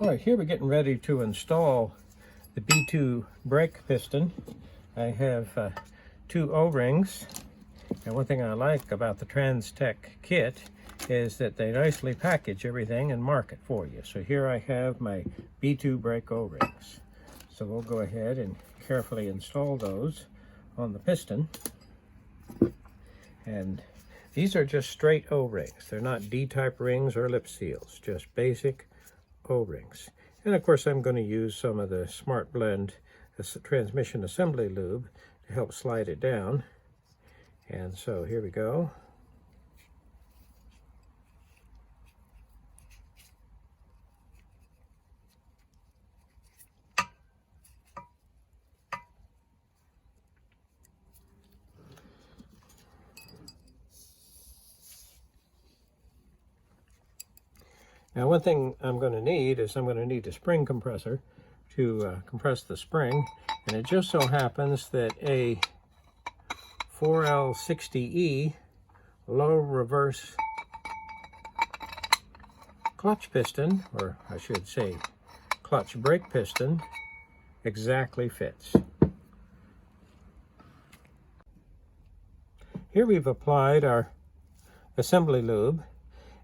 All right, here we're getting ready to install the B2 brake piston. I have 2 O-rings, and one thing I like about the TransTech kit is that they nicely package everything and mark it for you. So here I have my B2 brake O-rings. So we'll go ahead and carefully install those on the piston. And these are just straight O-rings. They're not D-type rings or lip seals, just basic O-rings. And of course I'm going to use some of the Smart Blend transmission assembly lube to help slide it down. And so here we go. Now one thing I'm going to need is I'm going to need a spring compressor to compress the spring, and it just so happens that a 4L60E low reverse clutch piston, or I should say clutch brake piston, exactly fits. Here we've applied our assembly lube.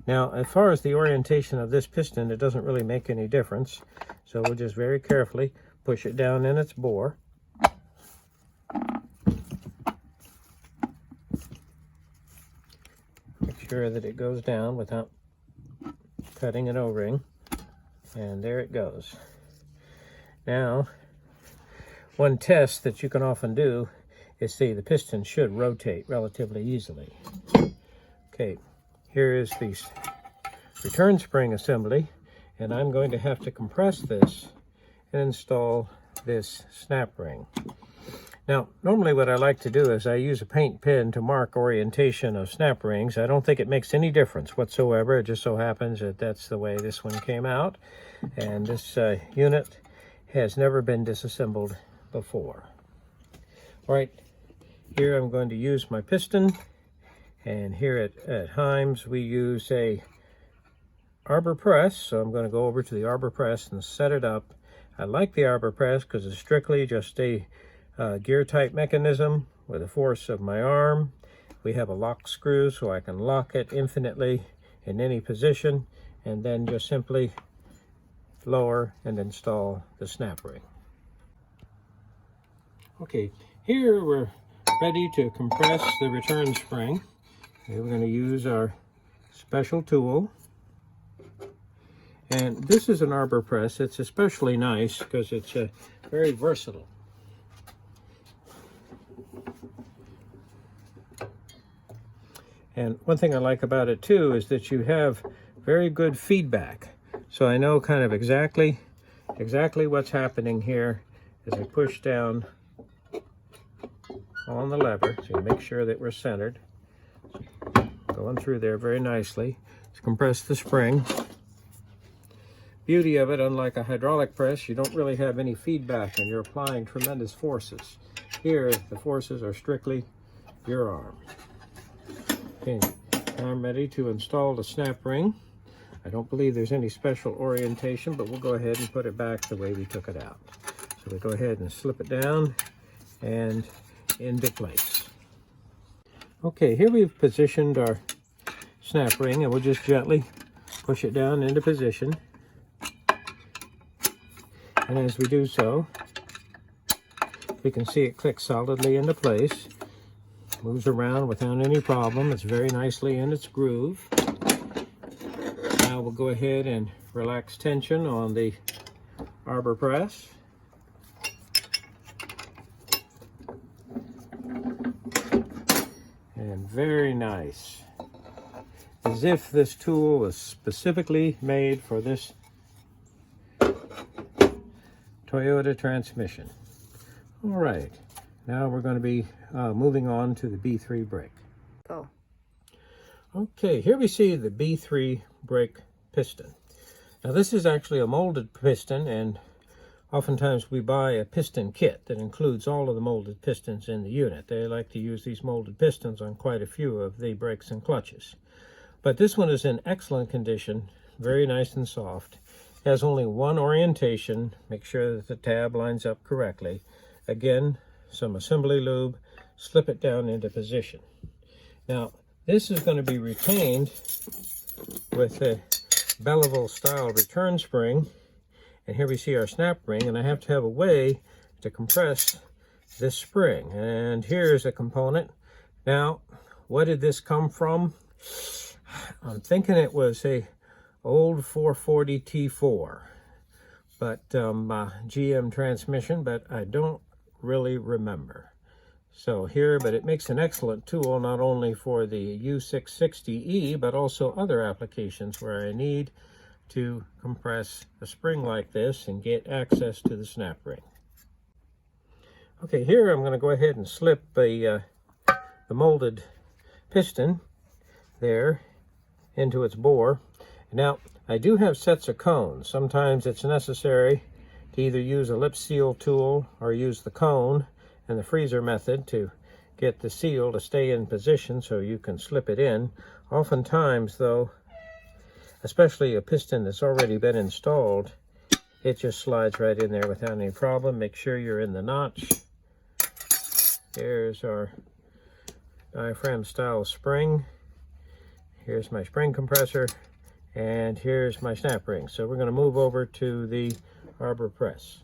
Now, as far as the orientation of this piston, it doesn't really make any difference. So we'll just very carefully push it down in its bore. Make sure that it goes down without cutting an O-ring. And there it goes. Now, one test that you can often do is see the piston should rotate relatively easily. Okay. Here is the return spring assembly, and I'm going to have to compress this and install this snap ring. Now, normally what I like to do is I use a paint pen to mark orientation of snap rings. I don't think it makes any difference whatsoever. It just so happens that that's the way this one came out, and this unit has never been disassembled before. All right, here I'm going to use my piston. And here at Heims, we use a arbor press. So I'm going to go over to the arbor press and set it up. I like the arbor press because it's strictly just a gear type mechanism with the force of my arm. We have a lock screw so I can lock it infinitely in any position, and then just simply lower and install the snap ring. Okay, here we're ready to compress the return spring. Okay, we're going to use our special tool, and this is an arbor press. It's especially nice because it's very versatile. And one thing I like about it too is that you have very good feedback, so I know kind of exactly what's happening here as I push down on the lever. So you make sure that we're centered. Going through there very nicely to compress the spring. Beauty of it, unlike a hydraulic press, you don't really have any feedback and you're applying tremendous forces. Here, the forces are strictly your arm. Okay, now I'm ready to install the snap ring. I don't believe there's any special orientation, but we'll go ahead and put it back the way we took it out. So we go ahead and slip it down and into place. Okay, here we've positioned our snap ring, and we'll just gently push it down into position. And as we do so, we can see it click solidly into place. Moves around without any problem. It's very nicely in its groove. Now we'll go ahead and relax tension on the arbor press. And very nice. As if this tool was specifically made for this Toyota transmission. All right, now we're going to be moving on to the B3 brake. Go. Okay, here we see the B3 brake piston. Now this is actually a molded piston, and oftentimes we buy a piston kit that includes all of the molded pistons in the unit. They like to use these molded pistons on quite a few of the brakes and clutches. But this one is in excellent condition, very nice and soft. has only one orientation. Make sure that the tab lines up correctly. Again, some assembly lube, slip it down into position. Now, this is going to be retained with a Belleville style return spring. And here we see our snap ring, and I have to have a way to compress this spring. And here's a component. Now, what did this come from? I'm thinking it was a old 440 T4, but GM transmission, but I don't really remember. So here, but it makes an excellent tool, not only for the U660E, but also other applications where I need to compress a spring like this and get access to the snap ring. Okay, here I'm going to go ahead and slip the molded piston there into its bore. Now, I do have sets of cones. Sometimes it's necessary to either use a lip seal tool or use the cone and the freezer method to get the seal to stay in position so you can slip it in. Oftentimes, though, especially a piston that's already been installed, it just slides right in there without any problem. Make sure you're in the notch. Here's our diaphragm style spring. Here's my spring compressor, and here's my snap ring. So we're going to move over to the arbor press.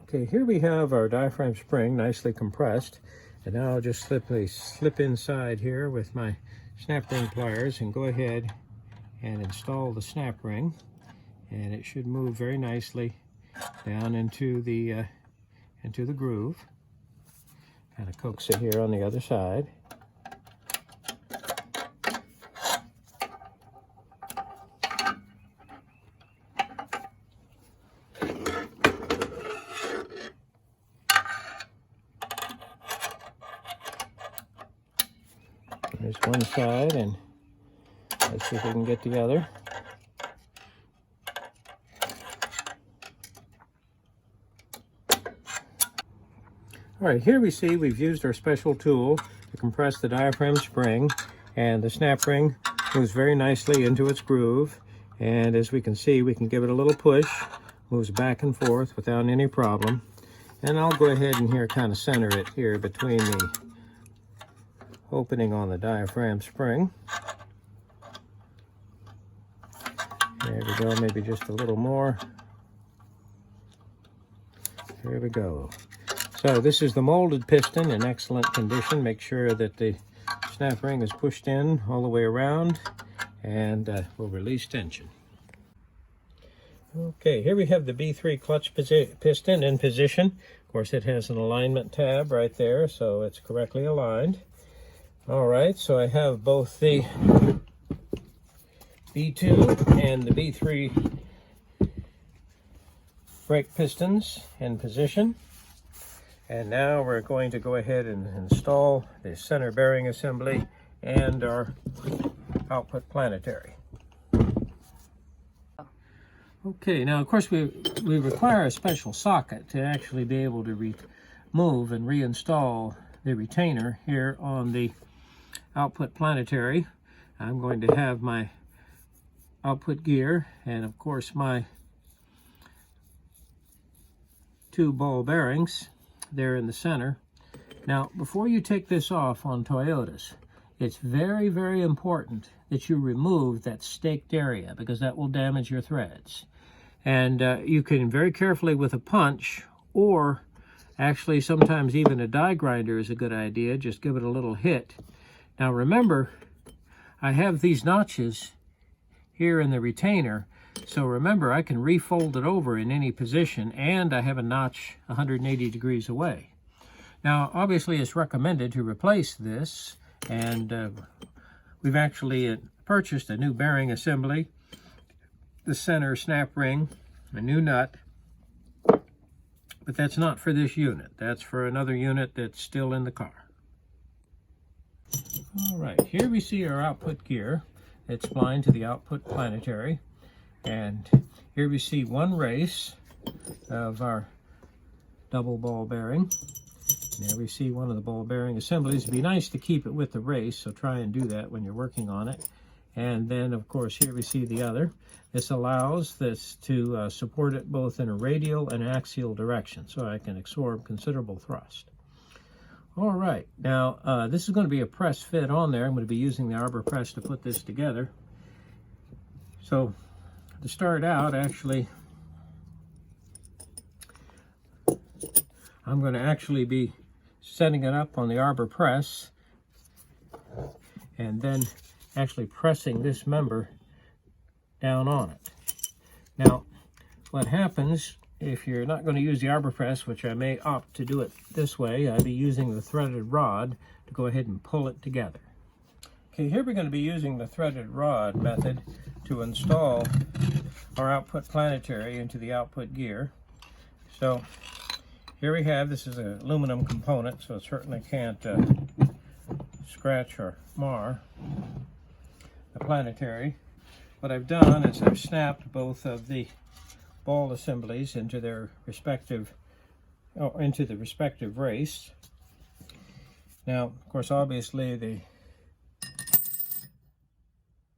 Okay, here we have our diaphragm spring nicely compressed, and now I'll just slip inside here with my snap ring pliers and go ahead and install the snap ring, and it should move very nicely down into the groove. Kind of coax it here on the other side. There's one side, and let's see if we can get the other. All right, here we see we've used our special tool to compress the diaphragm spring, and the snap ring moves very nicely into its groove. And as we can see, we can give it a little push, moves back and forth without any problem. And I'll go ahead and here kind of center it here between the opening on the diaphragm spring. There we go, maybe just a little more. There we go. So this is the molded piston in excellent condition. Make sure that the snap ring is pushed in all the way around, and we'll release tension. Okay, here we have the B3 clutch piston in position. Of course, it has an alignment tab right there, so it's correctly aligned. All right, so I have both the B2 and the B3 brake pistons in position. And now we're going to go ahead and install the center bearing assembly and our output planetary. Okay, now of course we require a special socket to actually be able to remove and reinstall the retainer here on the output planetary. I'm going to have my output gear and of course my two ball bearings there in the center. Now, before you take this off on Toyotas, it's very, very important that you remove that staked area because that will damage your threads. And you can very carefully with a punch, or actually sometimes even a die grinder is a good idea. Just give it a little hit. Now remember, I have these notches here in the retainer. So remember, I can refold it over in any position, and I have a notch 180 degrees away. Now, obviously, it's recommended to replace this, and we've actually purchased a new bearing assembly, the center snap ring, a new nut, but that's not for this unit. That's for another unit that's still in the car. All right, here we see our output gear. It's splined to the output planetary. And here we see one race of our double ball bearing. And there we see one of the ball bearing assemblies. It'd be nice to keep it with the race, so try and do that when you're working on it. And then, of course, here we see the other. This allows this to support it both in a radial and axial direction, so I can absorb considerable thrust. All right, now this is going to be a press fit on there. I'm going to be using the arbor press to put this together. So to start out, actually, I'm going to actually be setting it up on the arbor press and then actually pressing this member down on it. Now, what happens if you're not going to use the arbor press, which I may opt to do it this way, I'll be using the threaded rod to go ahead and pull it together. Okay, here we're going to be using the threaded rod method to install our output planetary into the output gear. So here we have, this is an aluminum component, so it certainly can't scratch or mar the planetary. What I've done is I've snapped both of the ball assemblies into their respective, into the respective race. Now, of course, obviously the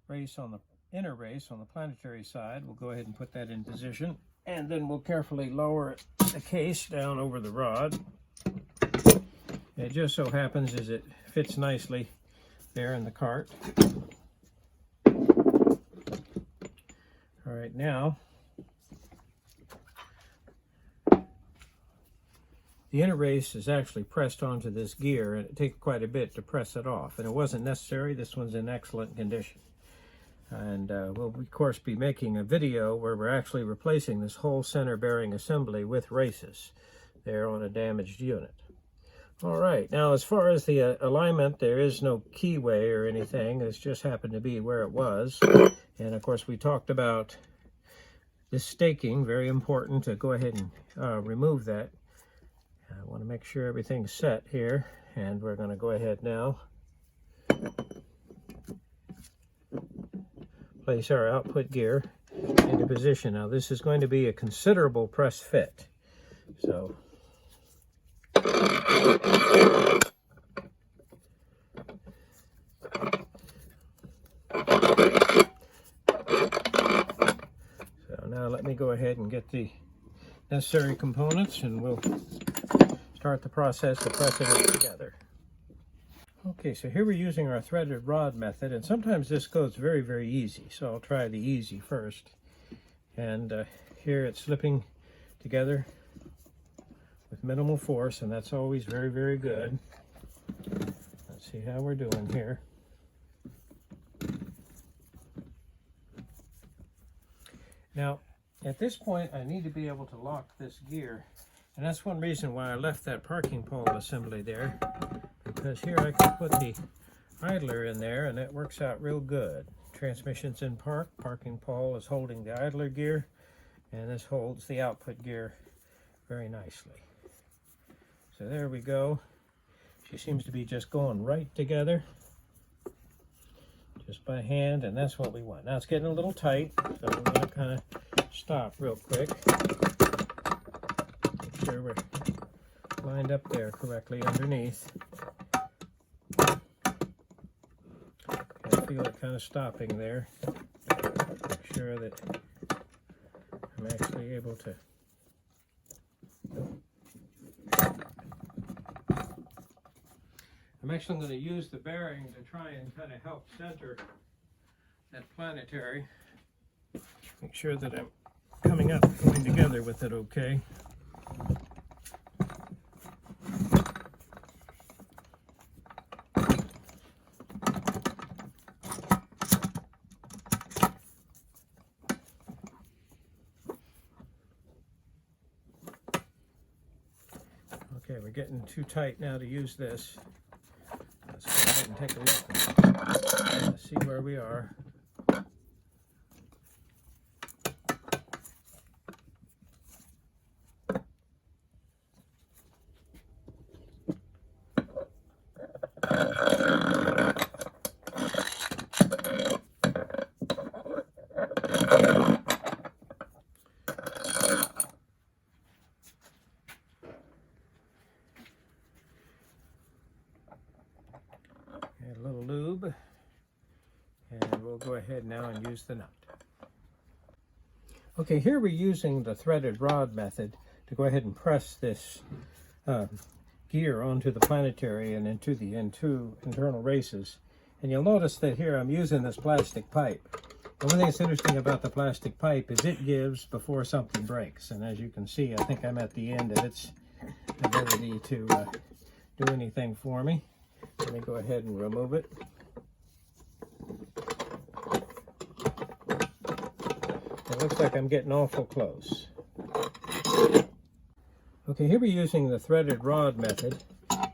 race on the inner race on the planetary side, we'll go ahead and put that in position, and then we'll carefully lower the case down over the rod. It just so happens as it fits nicely there in the cart. All right, now the inner race is actually pressed onto this gear, and it takes quite a bit to press it off, and it wasn't necessary. This one's in excellent condition. And we'll, of course, be making a video where we're actually replacing this whole center bearing assembly with races there on a damaged unit. All right, now as far as the alignment, there is no keyway or anything. It's just happened to be where it was. And of course, we talked about this staking, very important to go ahead and remove that. I want to make sure everything's set here, and we're going to go ahead now. Place our output gear into position. Now this is going to be a considerable press fit. So now let me go ahead and get the necessary components, and we'll start the process of pressing it together. Okay, so here we're using our threaded rod method, and sometimes this goes very, very easy. So I'll try the easy first. And here it's slipping together with minimal force, and that's always very, very good. Let's see how we're doing here. Now, at this point, I need to be able to lock this gear. And that's one reason why I left that parking pole assembly there, because here I can put the idler in there, and that works out real good. Transmission's in park, parking pole is holding the idler gear, and this holds the output gear very nicely. So there we go. She seems to be just going right together, just by hand, and that's what we want. Now it's getting a little tight, so we're going to kind of stop real quick. Make sure we're lined up there correctly underneath. I feel it kind of stopping there. Make sure that I'm actually able to going to use the bearing to try and kind of help center that planetary. Make sure that I'm going together with it okay. Okay, we're getting too tight now to use this. Let's go ahead and take a look and see where we are. A little lube, and we'll go ahead now and use the nut. Okay, here we're using the threaded rod method to go ahead and press this gear onto the planetary and into the internal races. And you'll notice that here I'm using this plastic pipe. And one thing that's interesting about the plastic pipe is it gives before something breaks. And as you can see, I think I'm at the end of its ability to do anything for me. Let me go ahead and remove it. It looks like I'm getting awful close. Okay, here we're using the threaded rod method,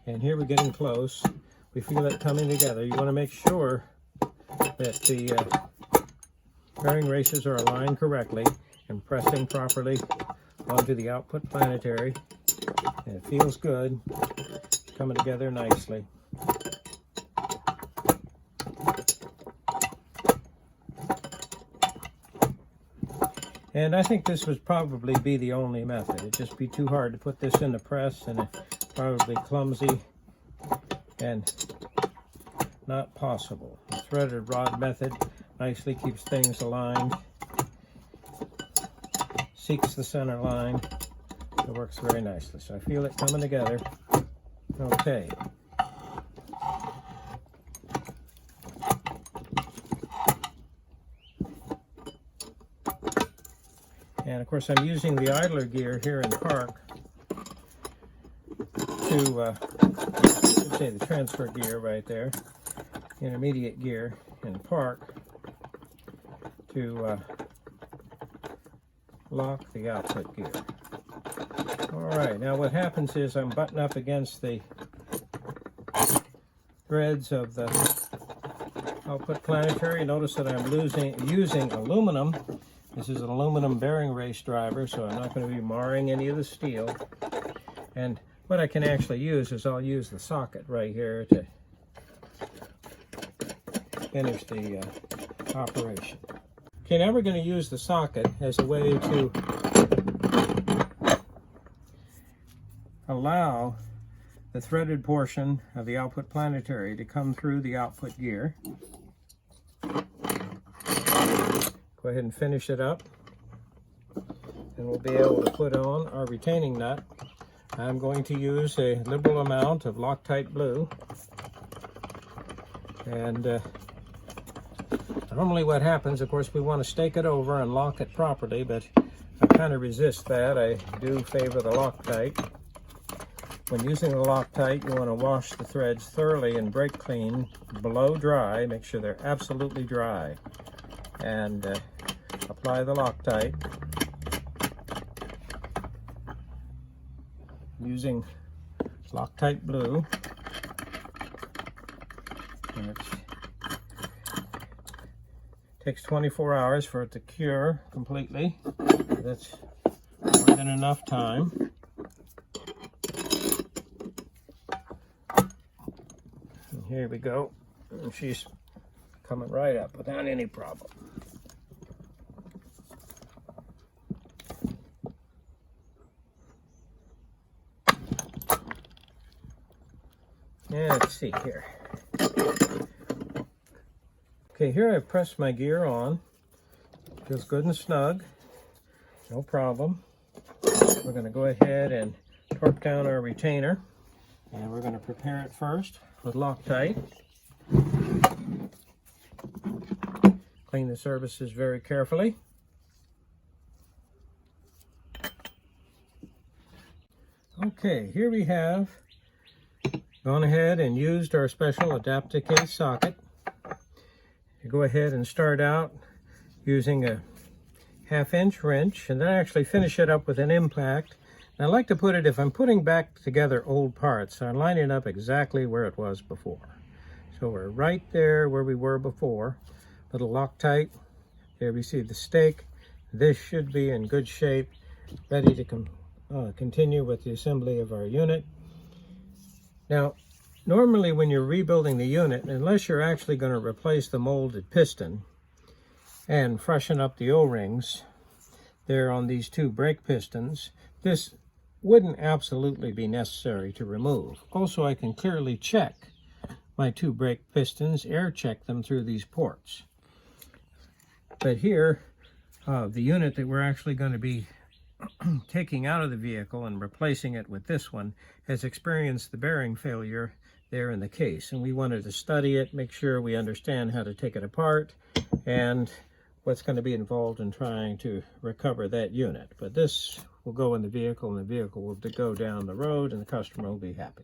and here we're getting close. We feel it coming together. You want to make sure that the bearing races are aligned correctly and pressing properly onto the output planetary. And it feels good, coming together nicely. And I think this would probably be the only method. It'd just be too hard to put this in the press, and it's probably clumsy and not possible. The threaded rod method nicely keeps things aligned, seeks the center line. It works very nicely. So I feel it coming together. Okay. And of course I'm using the idler gear here in park to, say the transfer gear right there, intermediate gear in park to lock the output gear. Alright, now what happens is I'm butting up against the threads of the output planetary. Notice that I'm using aluminum. This is an aluminum bearing race driver, so I'm not going to be marring any of the steel. And what I can actually use is I'll use the socket right here to finish the operation. Okay, now we're going to use the socket as a way to allow the threaded portion of the output planetary to come through the output gear. Go ahead and finish it up, and we'll be able to put on our retaining nut. I'm going to use a liberal amount of Loctite blue, and normally what happens, of course, we want to stake it over and lock it properly, but I kind of resist that. I do favor the Loctite. When using the Loctite, you want to wash the threads thoroughly and brake clean, blow dry, make sure they're absolutely dry, and apply the Loctite using Loctite blue. And it takes 24 hours for it to cure completely. That's more than enough time. And here we go. And she's coming right up without any problem. Yeah, let's see here. Okay, here I've pressed my gear on. Feels good and snug. No problem. We're going to go ahead and torque down our retainer. And we're going to prepare it first with Loctite. Clean the surfaces very carefully. Okay, here we have gone ahead and used our special Adapticase socket. You go ahead and start out using a 1/2-inch wrench, and then actually finish it up with an impact. And I like to put it, if I'm putting back together old parts, I line it up exactly where it was before. So we're right there where we were before. Little Loctite. There we see the stake. This should be in good shape, ready to continue with the assembly of our unit. Now, normally when you're rebuilding the unit, unless you're actually going to replace the molded piston and freshen up the O-rings there on these two brake pistons, this wouldn't absolutely be necessary to remove. Also, I can clearly check my two brake pistons, air check them through these ports. But here, the unit that we're actually going to be taking out of the vehicle and replacing it with this one has experienced the bearing failure there in the case. And we wanted to study it, make sure we understand how to take it apart and what's going to be involved in trying to recover that unit. But this will go in the vehicle, and the vehicle will go down the road, and the customer will be happy.